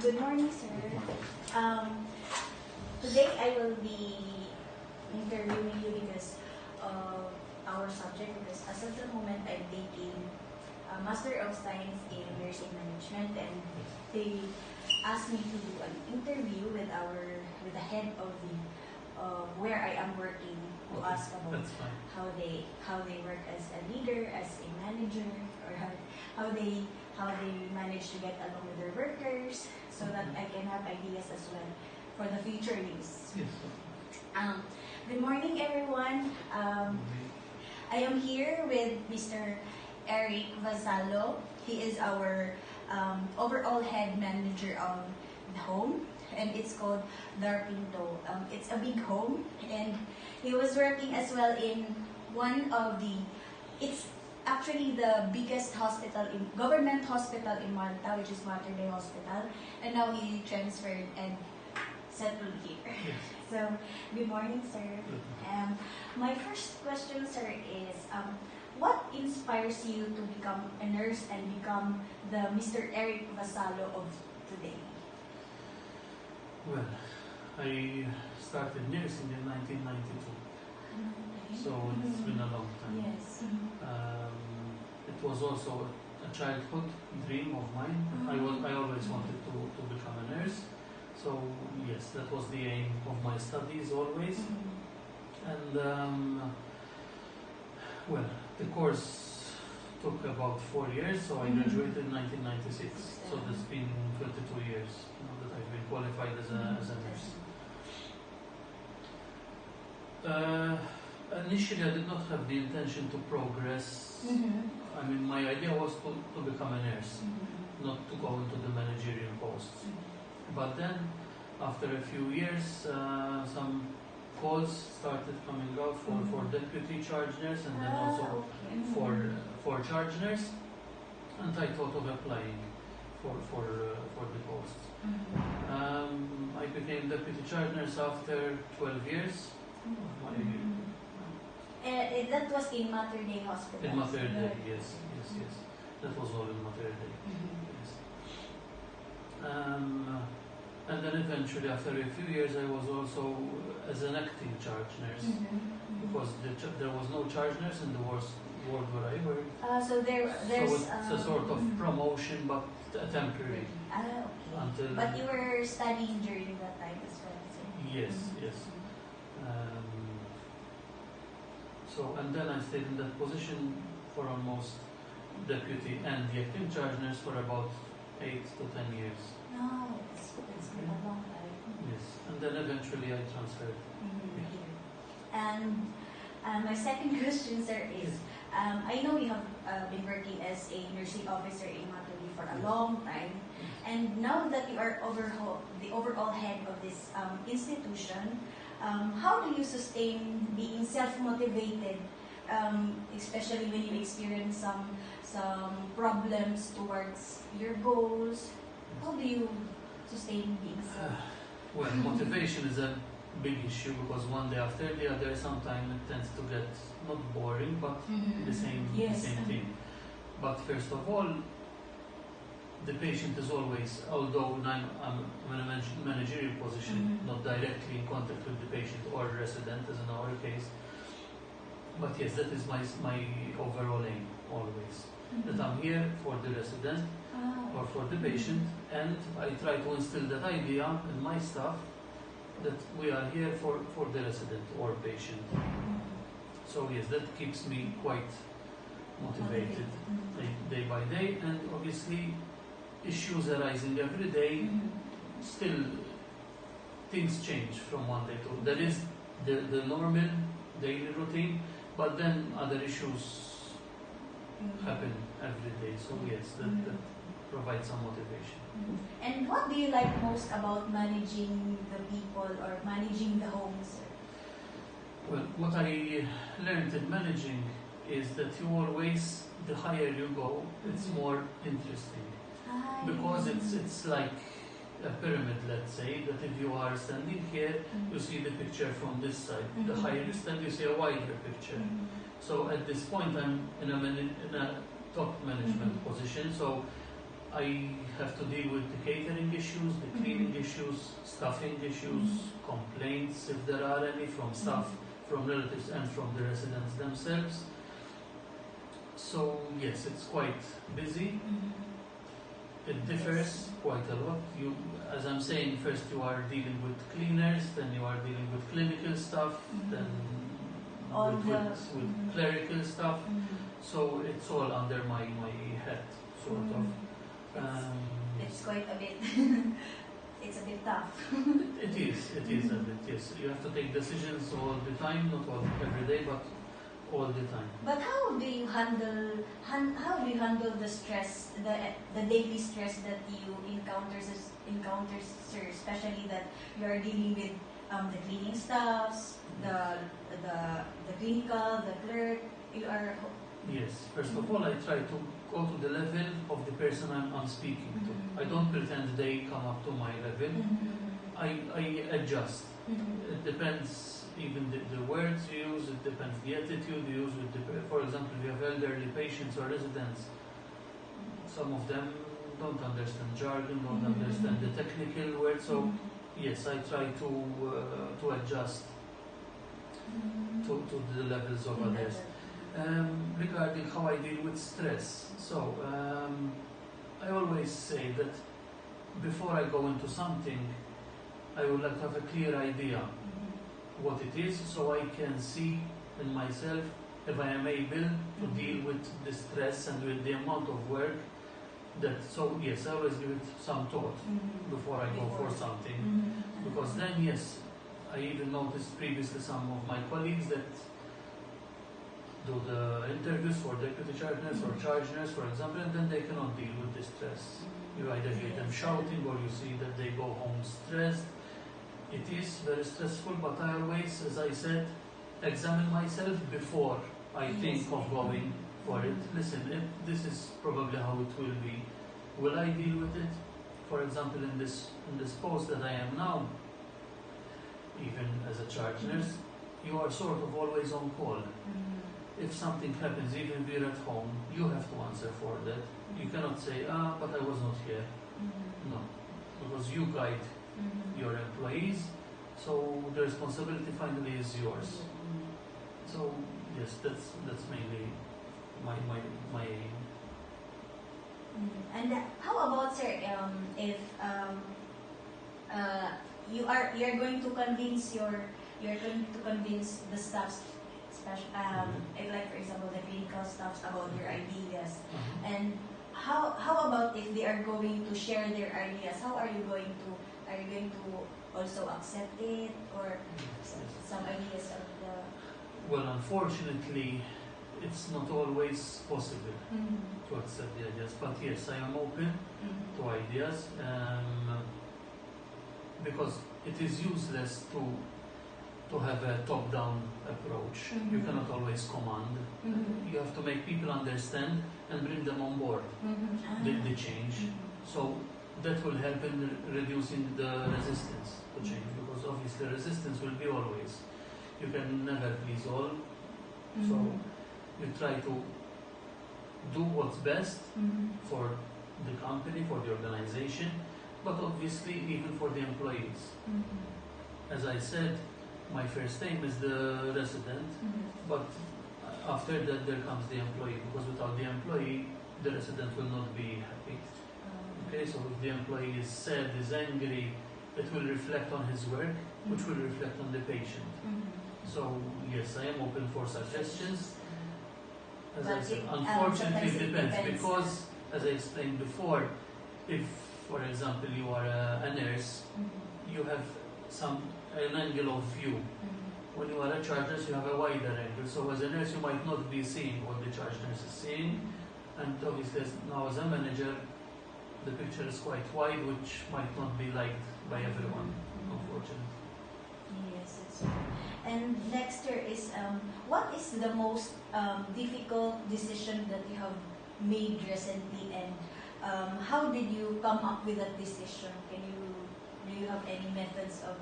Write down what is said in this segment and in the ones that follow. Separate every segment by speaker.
Speaker 1: Good morning, sir. Today I will be interviewing you because of our subject, because as of the moment I'm taking a Master of Science in Nursing Management, and they asked me to do an interview with the head of the where I am working, to ask about how they work as a leader, as a manager, or how they manage to get along with their workers, so that I can have ideas as well for the future use.
Speaker 2: Yes.
Speaker 1: Good morning, everyone. I am here with Mr. Eric Vasallo. He is our overall head manager of the home, and it's called Darpinto. It's a big home, and he was working as well in one of it's actually the biggest hospital, government hospital in Malta, which is Mater Dei Hospital, and now he transferred and settled here.
Speaker 2: Yes.
Speaker 1: So, good morning, sir. My first question, sir, is what inspires you to become a nurse and become the Mr. Eric Vasallo of today?
Speaker 2: Well, I started nursing in 1992, so it's been a long time.
Speaker 1: Yes.
Speaker 2: It was also a childhood dream of mine. I always wanted to become a nurse. So yes, that was the aim of my studies always. And well, the course took about 4 years, so I graduated in 1996. So it's been 22 years that I've been qualified as a nurse. Initially, I did not have the intention to progress. I mean, my idea was to become a nurse, not to go into the managerial posts. But then, after a few years, some calls started coming out for deputy charge nurse, and then also for charge nurse, and I thought of applying for the posts. I became deputy charge nurse after 12 years.
Speaker 1: That was in Mater Dei Hospital.
Speaker 2: In Mater Dei, yes. That was all in Mater Dei. Yes. And then eventually, after a few years, I was also as an acting charge nurse, because there was no charge nurse in the ward where I worked.
Speaker 1: So there's
Speaker 2: it's a sort of promotion, but temporary.
Speaker 1: Okay. But you were studying during that time as well. So.
Speaker 2: Yes. So, and then I stayed in that position for almost deputy and the acting charge nurse for about 8 to 10 years.
Speaker 1: No, it's been a long time.
Speaker 2: Yes, and then eventually I transferred.
Speaker 1: Here. And my second question, sir, is I know you have been working as a nursing officer in Mater Dei for a long time, and now that you are the overall head of this institution, how do you sustain being self-motivated, especially when you experience some problems towards your goals? How do you sustain being self?
Speaker 2: Well, motivation is a big issue, because one day after the other, sometimes it tends to get not boring, but the same thing. But first of all, the patient is always, although I'm in a managerial position, not directly in contact with the patient or resident, as in our case. But yes, that is my overall aim always. That I'm here for the resident or for the patient, and I try to instill that idea in my staff that we are here for the resident or patient. So yes, that keeps me quite motivated day by day, and obviously issues arising every day, still things change from one day to there is the normal daily routine, but then other issues happen every day. So yes, that provides some motivation.
Speaker 1: And what do you like most about managing the people or managing the homes?
Speaker 2: Well, what I learned in managing is that you always, the higher you go, it's more interesting. Because it's like a pyramid, let's say, that if you are standing here, you see the picture from this side. The higher you stand, you see a wider picture. So at this point, I'm in a top management position. So I have to deal with the catering issues, the cleaning issues, staffing issues, complaints if there are any from staff, from relatives and from the residents themselves. So yes, it's quite busy. It differs quite a lot. You, as I'm saying, first you are dealing with cleaners, then you are dealing with clinical stuff, then with clerical stuff. So it's all under my head, sort of.
Speaker 1: It's quite a bit. It's a bit tough.
Speaker 2: It is a bit. Yes, you have to take decisions all the time, not all every day, but all the time.
Speaker 1: But how do you handle the stress, the daily stress that you encounter, sir, especially that you are dealing with the cleaning staffs, the clinical, the clerk. You are.
Speaker 2: Yes. First of all, I try to go to the level of the person I'm speaking to. I don't pretend they come up to my level. I adjust. It depends. Even the words you use, it depends the attitude you use. For example, if you have elderly patients or residents, some of them don't understand jargon, don't understand the technical words. So yes, I try to adjust to the levels of others. Regarding how I deal with stress, so I always say that before I go into something, I would like to have a clear idea what it is, so I can see in myself if I am able to deal with the stress and with the amount of work that. So yes, I always give it some thought before I go for something, because then yes, I even noticed previously some of my colleagues that do the interviews for deputy charge nurse or charge nurse, for example, and then they cannot deal with the stress. You either hear them shouting or you see that they go home stressed. It is very stressful, but I always, as I said, examine myself before I think of going for it. Listen, this is probably how it will be. Will I deal with it? For example, in this post that I am now, even as a charge nurse, you are sort of always on call. If something happens, even if you're at home, you have to answer for that. You cannot say, but I was not here. No, because you guide your employees, so the responsibility finally is yours. So yes, that's mainly my aim.
Speaker 1: And how about, sir, if you're going to convince the staffs, if, like, for example, the clinical staffs, about your ideas, and how about if they are going to share their ideas? How are you going to also accept it, or some ideas of the?
Speaker 2: Well, unfortunately, it's not always possible to accept the ideas. But yes, I am open to ideas, because it is useless to have a top-down approach. You cannot always command. You have to make people understand and bring them on board the change. So that will help in reducing the resistance to change, because obviously resistance will be always. You can never please all. So you try to do what's best for the company, for the organization, but obviously even for the employees. As I said, my first aim is the resident, but after that there comes the employee, because without the employee, the resident will not be happy. Okay, so if the employee is sad, is angry, it will reflect on his work, which will reflect on the patient. So yes, I am open for suggestions. As I said, unfortunately it depends, because as I explained before, if, for example, you are a nurse, you have an angle of view. When you are a charge nurse, you have a wider angle. So as a nurse, you might not be seeing what the charge nurse is seeing, and obviously now as a manager, the picture is quite wide, which might not be liked by everyone, unfortunately.
Speaker 1: Yes, it's true. And next here is, what is the most difficult decision that you have made recently, and how did you come up with that decision? Do you have any methods of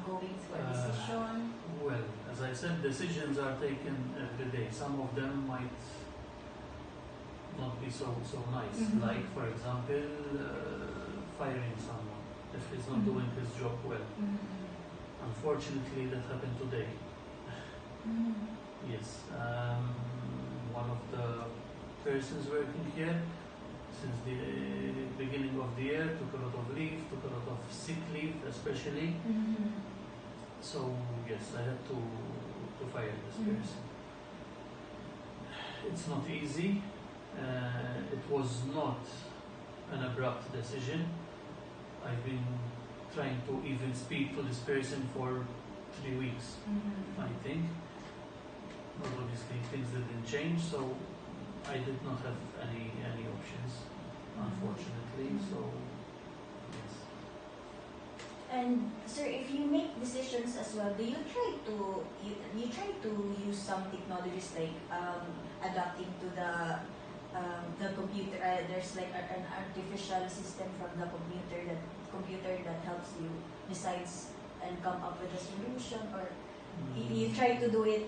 Speaker 1: going through a decision?
Speaker 2: Well, as I said, decisions are taken every day. Some of them might not be so nice.
Speaker 1: Mhm.
Speaker 2: Like, for example, firing someone if he's not
Speaker 1: Mhm.
Speaker 2: doing his job well.
Speaker 1: Mhm.
Speaker 2: Unfortunately, that happened today.
Speaker 1: Mhm.
Speaker 2: Yes, one of the persons working here since the beginning of the year took a lot of leave, took a lot of sick leave, especially.
Speaker 1: Mhm.
Speaker 2: So yes, I had to fire this
Speaker 1: Mhm.
Speaker 2: person. It's not easy. It was not an abrupt decision. I've been trying to even speak to this person for 3 weeks,
Speaker 1: Mhm.
Speaker 2: I think. But obviously things didn't change, so I did not have any options, unfortunately. So yes.
Speaker 1: And sir, if you make decisions as well, do you try to you try to use some technologies like adapting to the computer? There's like an artificial system from the computer that helps you decides and come up with a solution, or you try to do it.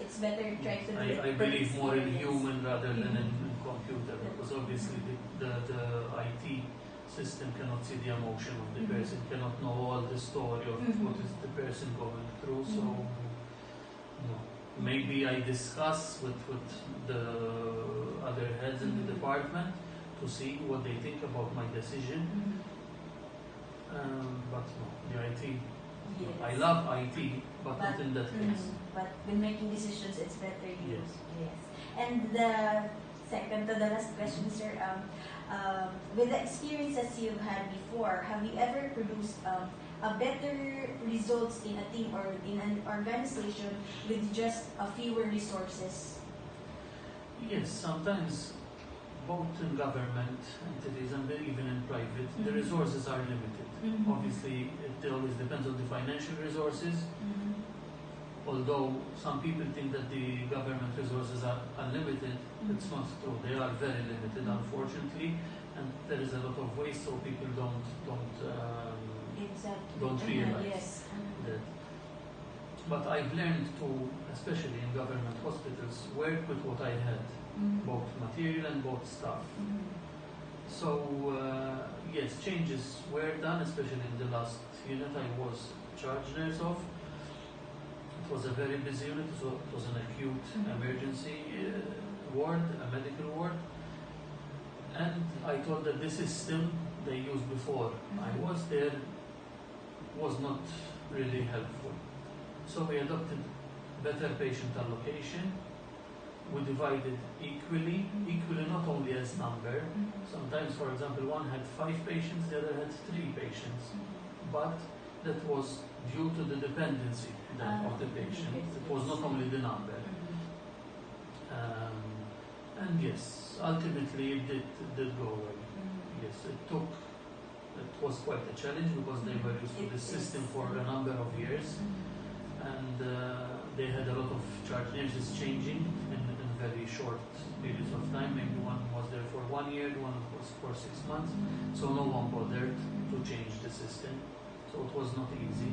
Speaker 1: It's better try to do it.
Speaker 2: I
Speaker 1: per
Speaker 2: believe more in
Speaker 1: experience.
Speaker 2: human rather than in
Speaker 1: Mhm.
Speaker 2: computer, because obviously the IT system cannot see the emotion of the
Speaker 1: Mhm.
Speaker 2: person, cannot know all the story of
Speaker 1: Mhm.
Speaker 2: what is the person going through. So
Speaker 1: Mhm.
Speaker 2: no. Maybe I discuss with the other heads in the
Speaker 1: Mhm.
Speaker 2: department to see what they think about my decision.
Speaker 1: Mhm.
Speaker 2: But no, the IT.
Speaker 1: Yes.
Speaker 2: I love IT, but not in that case.
Speaker 1: But when making decisions, it's better you.
Speaker 2: Yes.
Speaker 1: Yes. And the second to the last question, sir, with the experiences you've had before, have you ever produced a better results in a team or in an organization with just a fewer resources?
Speaker 2: Yes, sometimes both in government entities and even in private, the
Speaker 1: Mhm.
Speaker 2: resources are limited.
Speaker 1: Mhm.
Speaker 2: Obviously, it always depends on the financial resources.
Speaker 1: Mhm.
Speaker 2: Although some people think that the government resources are unlimited, it's not true. They are very limited, unfortunately, and there is a lot of waste, so people don't
Speaker 1: Exactly.
Speaker 2: realize
Speaker 1: Yes.
Speaker 2: that. But I've learned to, especially in government hospitals, work with what I had,
Speaker 1: Mhm.
Speaker 2: both material and both staff.
Speaker 1: Mhm.
Speaker 2: So yes, changes were done, especially in the last unit I was charge nurse of. It was a very busy unit, so it was an acute emergency ward, a medical ward. And I thought that the system they used before I was there was not really helpful. So we adopted better patient allocation. We divided equally not only as number. Sometimes, for example, one had 5 patients, the other had 3 patients. But that was due to the dependency of the patients. It was not only the number. And yes, ultimately it did go away. Yes, it was quite a challenge because they were used to this system for a number of years. And they had a lot of charge nurses changing in very short periods of time. Maybe one was there for 1 year, one was for 6 months. So no one bothered to change the system. So it was not easy.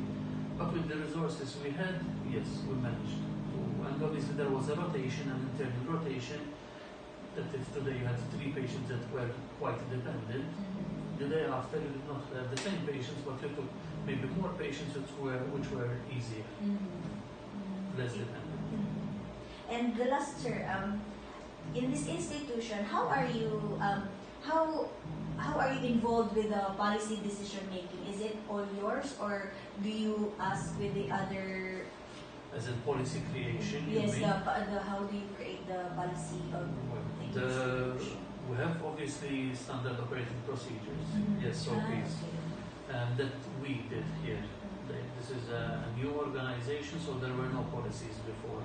Speaker 2: But with the resources we had, yes, we managed to. And obviously there was a rotation, an internal rotation, that if today you had 3 patients that were quite dependent, the day after you did not have the same patients, but you took maybe more patients which were easier, less dependent.
Speaker 1: And the last, sir, in this institution, how are you involved with the policy decision making? Is it all yours, or do you ask with the other?
Speaker 2: As in policy creation,
Speaker 1: Yes,
Speaker 2: you mean?
Speaker 1: how do you create the policy of the
Speaker 2: The
Speaker 1: institution?
Speaker 2: we have obviously standard operating procedures, SOPs, that we did here. This is a new organization, so there were no policies before.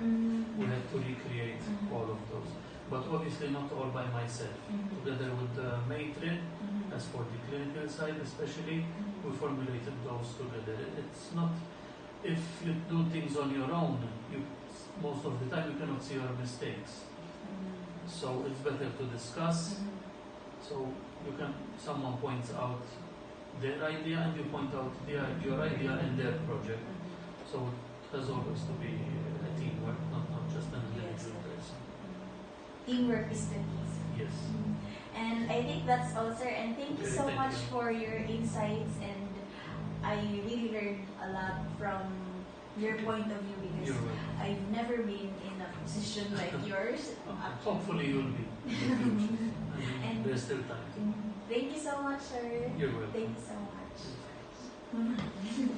Speaker 2: We had to recreate all of those. But obviously not all by myself. Together with the matron, as for the clinical side especially, we formulated those together. It's not, if you do things on your own, most of the time you cannot see your mistakes. So it's better to discuss. So someone points out their idea and you point out your idea and their project. So it has always to be a teamwork, not just an individual person.
Speaker 1: Teamwork is the key.
Speaker 2: Yes.
Speaker 1: And I think that's all, sir. And thank you
Speaker 2: Okay,
Speaker 1: so
Speaker 2: thank
Speaker 1: much
Speaker 2: you.
Speaker 1: for your insights. And I really learned a lot from your point of view because
Speaker 2: You're welcome.
Speaker 1: I've never been in a position like yours.
Speaker 2: Hopefully you'll be in the future.
Speaker 1: And
Speaker 2: There's still time.
Speaker 1: thank you so much, sir.
Speaker 2: You're welcome.
Speaker 1: Thank you so much.